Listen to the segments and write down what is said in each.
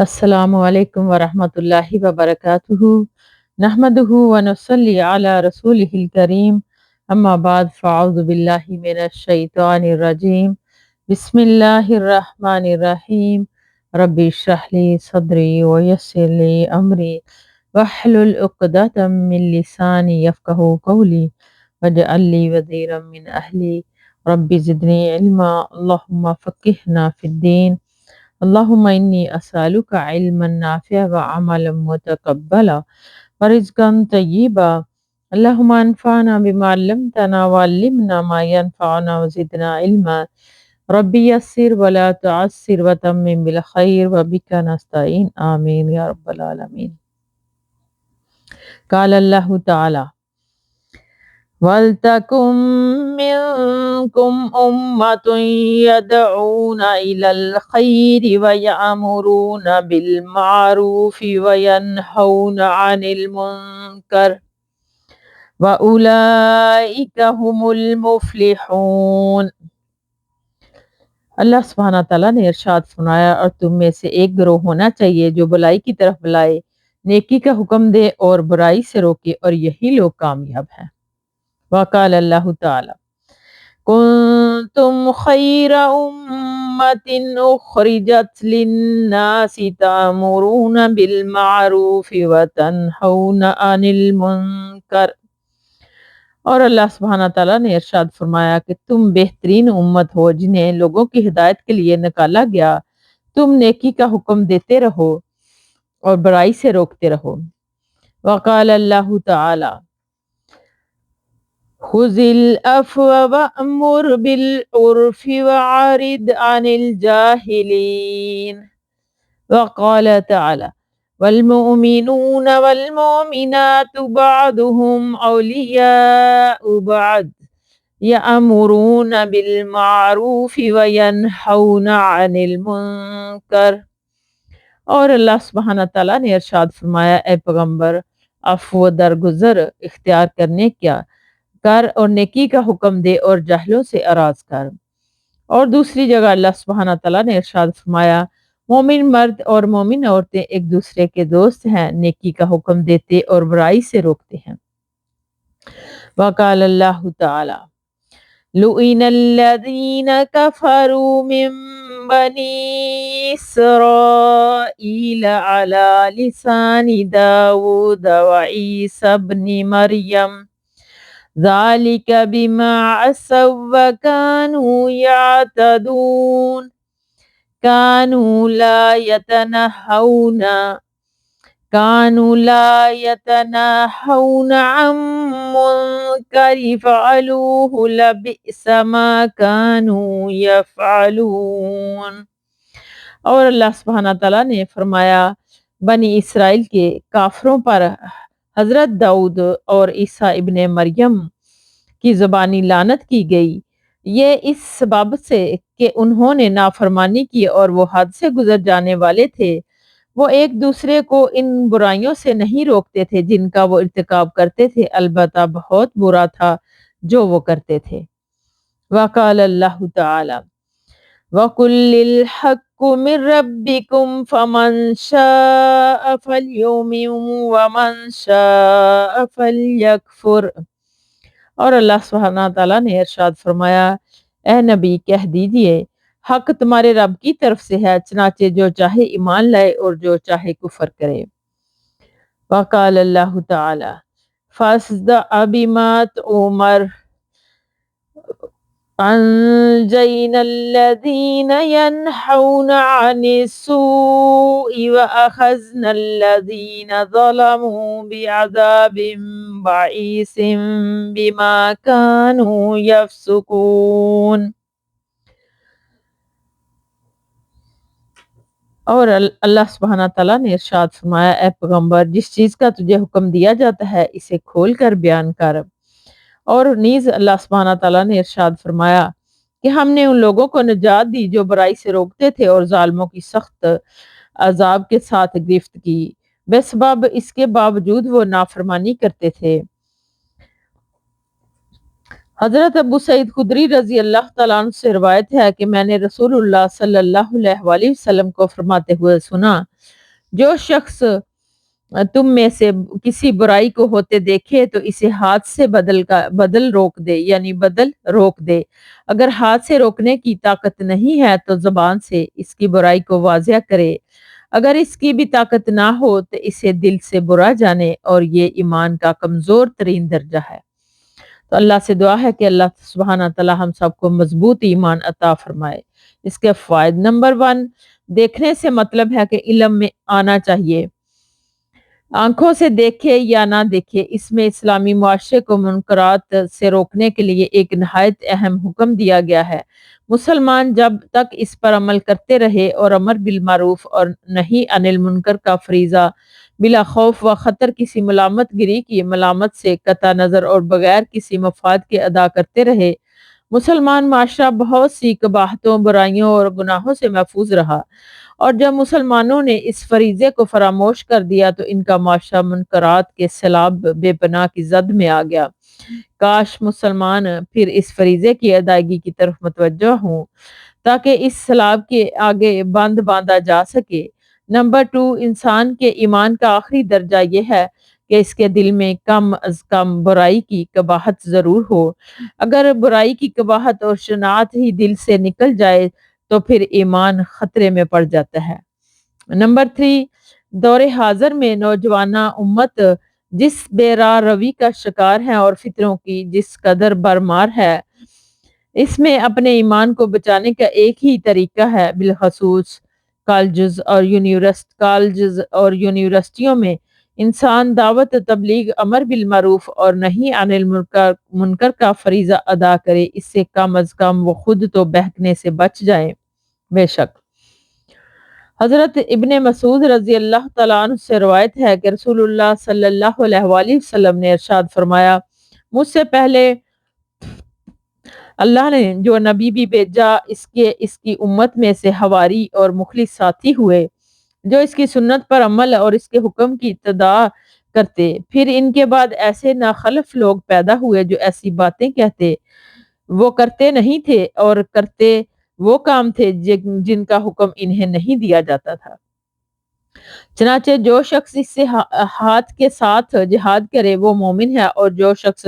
السلام علیکم ورحمۃ اللہ وبرکاتہ نحمدہ ونصلی علی رسولہ الکریم اما بعد فاعوذ باللہ من الشیطان الرجیم بسم اللہ الرحمن الرحیم رب اشرح لی صدری ویسر لی امری واحلل عقدۃ من لسانی یفقہوا قولی واجعل لی وزیرا من اہلی رب زدنی علما اللہم فقہنا فی الدین اللہم انی اسألک علما نافعا وعملا متقبلا ورزقا طیبا اللہم انفعنا بما علمتنا وعلمنا ما ينفعنا وزدنا علما ربی یسر ولا تعسر وتمم بالخیر وبک نستعین آمین یا رب العالمین۔ قال اللہ تعالی وَلْتَكُن مِّنكُمْ أُمَّةٌ يَدْعُونَ إِلَى الْخَيْرِ وَيَأْمُرُونَ بِالْمَعْرُوفِ وَيَنْهَوْنَ عَنِ الْمُنكَرِ وَأُولَئِكَ هُمُ الْمُفْلِحُونَ۔ اللہ سبحانہ تعالیٰ نے ارشاد فرمایا، اور تم میں سے ایک گروہ ہونا چاہیے جو بلائی کی طرف بلائے، نیکی کا حکم دے اور برائی سے روکے، اور یہی لوگ کامیاب ہیں۔ وقال اللہ تعالی کنتم خیر امت اخرجت للناس تأمرون بالمعروف وتنہون عن المنکر۔ اور اللہ سبحانہ تعالیٰ نے ارشاد فرمایا کہ تم بہترین امت ہو جنہیں لوگوں کی ہدایت کے لیے نکالا گیا، تم نیکی کا حکم دیتے رہو اور برائی سے روکتے رہو۔ وقال اللہ تعالی خذ العفو وأمر بالعرف وأعرض عن الجاهلين۔ وقال تعالى والمؤمنون والمؤمنات بعضهم أولياء بعض يأمرون بالمعروف وينهون عن المنكر۔ اور اللہ سبحانہ تعالیٰ نے ارشاد فرمایا، اے پیغمبر، عفو درگزر اختیار کرنے کیا کر اور نیکی کا حکم دے اور جاہلوں سے اراض کر۔ اور دوسری جگہ اللہ سبحانہ تعالیٰ نے ارشاد فرمایا، مومن مرد اور مومن عورتیں ایک دوسرے کے دوست ہیں، نیکی کا حکم دیتے اور برائی سے روکتے ہیں۔ وقال اللہ تعالی لعن الذین کفروا من بنی اسرائیل علی لسان داود وعیسی ابن مریم ذالک بما عصوا وکانوا یعتدون کانوا لا یتناہون عن منکر فعلوہ لبئس ما کانوا یفعلون۔ اور اللہ سبحانہ تعالیٰ نے فرمایا، بنی اسرائیل کے کافروں پر حضرت داؤد اور عیسیٰ ابن مریم کی زبانی لعنت کی گئی، یہ اس سبب سے کہ انہوں نے نافرمانی کی اور وہ حد سے گزر جانے والے تھے۔ وہ ایک دوسرے کو ان برائیوں سے نہیں روکتے تھے جن کا وہ ارتکاب کرتے تھے، البتہ بہت برا تھا جو وہ کرتے تھے۔ وقال اللہ تعالی وَقُلِ الْحَقُّ مِن رَبِّكُمْ فَمَن شَاءَ فَلْيُؤْمِن وَمَن شَاءَ فَلْيَكْفُرْ۔ اور اللہ سبحانہ تعالیٰ نے ارشاد فرمایا، اے نبی کہہ دیجئے، حق تمہارے رب کی طرف سے ہے، چنانچہ جو چاہے ایمان لائے اور جو چاہے کفر کرے۔ وقال اللہ تعالی فَاصْدَعْ بِمَا تُؤْمَرُ أَنجَيْنَا الَّذِينَ يَنْهَوْنَ عَنِ السُّوءِ وَأَخَذْنَا الَّذِينَ ظَلَمُوا بِعَذَابٍ بَئِيسٍ بِمَا كَانُوا يَفْسُقُونَ۔ اور اللہ سبحانہ تعالیٰ نے ارشاد فرمایا، اے پیغمبر، جس چیز کا تجھے حکم دیا جاتا ہے اسے کھول کر بیان کر۔ اور نیز اللہ سبحانہ تعالیٰ نے ارشاد فرمایا کہ ہم نے ان لوگوں کو نجات دی جو برائی سے روکتے تھے اور ظالموں کی سخت عذاب کے ساتھ گرفت کی بے سبب اس کے باوجود وہ نافرمانی کرتے تھے۔ حضرت ابو سعید خدری رضی اللہ تعالیٰ عنہ سے روایت ہے کہ میں نے رسول اللہ صلی اللہ علیہ وآلہ وسلم کو فرماتے ہوئے سنا، جو شخص تم میں سے کسی برائی کو ہوتے دیکھے تو اسے ہاتھ سے بدل روک دے، یعنی بدل روک دے۔ اگر ہاتھ سے روکنے کی طاقت نہیں ہے تو زبان سے اس کی برائی کو واضح کرے۔ اگر اس کی بھی طاقت نہ ہو تو اسے دل سے برا جانے، اور یہ ایمان کا کمزور ترین درجہ ہے۔ تو اللہ سے دعا ہے کہ اللہ سبحانہ تعالی ہم سب کو مضبوط ایمان عطا فرمائے۔ اس کے فوائد: نمبر 1، دیکھنے سے مطلب ہے کہ علم میں آنا چاہیے۔ آنکھوں سے دیکھے یا نہ دیکھے، اس میں اسلامی معاشرے کو منکرات سے روکنے کے لیے ایک نہایت اہم حکم دیا گیا ہے۔ مسلمان جب تک اس پر عمل کرتے رہے اور امر بالمعروف اور نہی عن المنکر کا فریضہ بلا خوف و خطر کسی ملامت گری کی ملامت سے قطع نظر اور بغیر کسی مفاد کے ادا کرتے رہے، مسلمان معاشرہ بہت سی قباحتوں، برائیوں اور گناہوں سے محفوظ رہا۔ اور جب مسلمانوں نے اس فریضے کو فراموش کر دیا تو ان کا معاشرہ منکرات کے سیلاب بے پناہ کی زد میں آ گیا۔ کاش مسلمان پھر اس فریضے کی ادائیگی کی طرف متوجہ ہوں تاکہ اس سیلاب کے آگے بند باندھا جا سکے۔ نمبر 2، انسان کے ایمان کا آخری درجہ یہ ہے کہ اس کے دل میں کم از کم برائی کی قباحت ضرور ہو۔ اگر برائی کی قباحت اور شناعت ہی دل سے نکل جائے تو پھر ایمان خطرے میں پڑ جاتا ہے۔ نمبر 3، دور حاضر میں نوجوانہ امت جس بے راہ روی کا شکار ہے اور فطروں کی جس قدر برمار ہے، اس میں اپنے ایمان کو بچانے کا ایک ہی طریقہ ہے، بالخصوص کالجز اور یونیورسٹیوں میں انسان دعوت تبلیغ، امر بالمعروف اور نہی عن المنکر کا فریضہ ادا کرے۔ اس سے کم از کم وہ خود تو بہکنے سے بچ جائیں۔ بے شک حضرت ابن مسعود رضی اللہ تعالیٰ عنہ سے روایت ہے کہ رسول اللہ صلی اللہ علیہ وآلہ وسلم نے ارشاد فرمایا، مجھ سے پہلے اللہ نے جو نبی بھی بھیجا اس کی امت میں سے حواری اور مخلص ساتھی ہوئے جو اس کی سنت پر عمل اور اس کے حکم کی اتباع کرتے۔ پھر ان کے بعد ایسے ناخلف لوگ پیدا ہوئے جو ایسی باتیں کہتے وہ کرتے نہیں تھے اور کرتے وہ کام تھے جن کا حکم انہیں نہیں دیا جاتا تھا۔ چنانچہ جو شخص اس سے ہاتھ کے ساتھ جہاد کرے وہ مومن ہے، اور جو شخص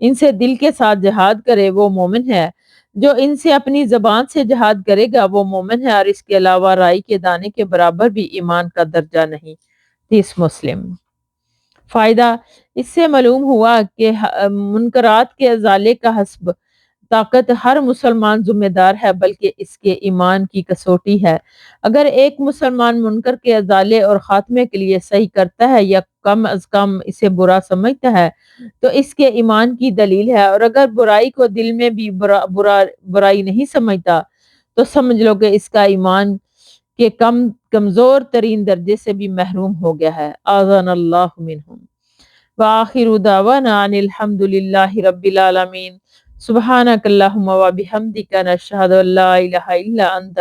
ان سے دل کے ساتھ جہاد کرے وہ مومن ہے۔ جو ان سے اپنی زبان سے جہاد کرے گا وہ مومن ہے، اور اس کے علاوہ رائی کے دانے کے برابر بھی ایمان کا درجہ نہیں۔ 30 مسلم۔ فائدہ: اس سے معلوم ہوا کہ منکرات کے ازالے کا حسب طاقت ہر مسلمان ذمہ دار ہے، بلکہ اس کے ایمان کی کسوٹی ہے۔ اگر ایک مسلمان منکر کے ازالے اور خاتمے کے لیے صحیح کرتا ہے یا کم از کم اسے برا سمجھتا ہے تو اس کے ایمان کی دلیل ہے، اور اگر برائی کو دل میں بھی برائی نہیں سمجھتا تو سمجھ لو کہ اس کا ایمان کے کمزور ترین درجے سے بھی محروم ہو گیا ہے۔ اعاذنا اللہ منہم۔ وآخر دعوانا ان الحمد للہ رب العالمین۔ سبحانک اللہم وبحمدک، نشہد ان لا الہ الا انت،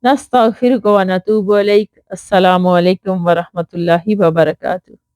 نستغفرک ونتوب الیک۔ السلام علیکم ورحمۃ اللہ وبرکاتہ۔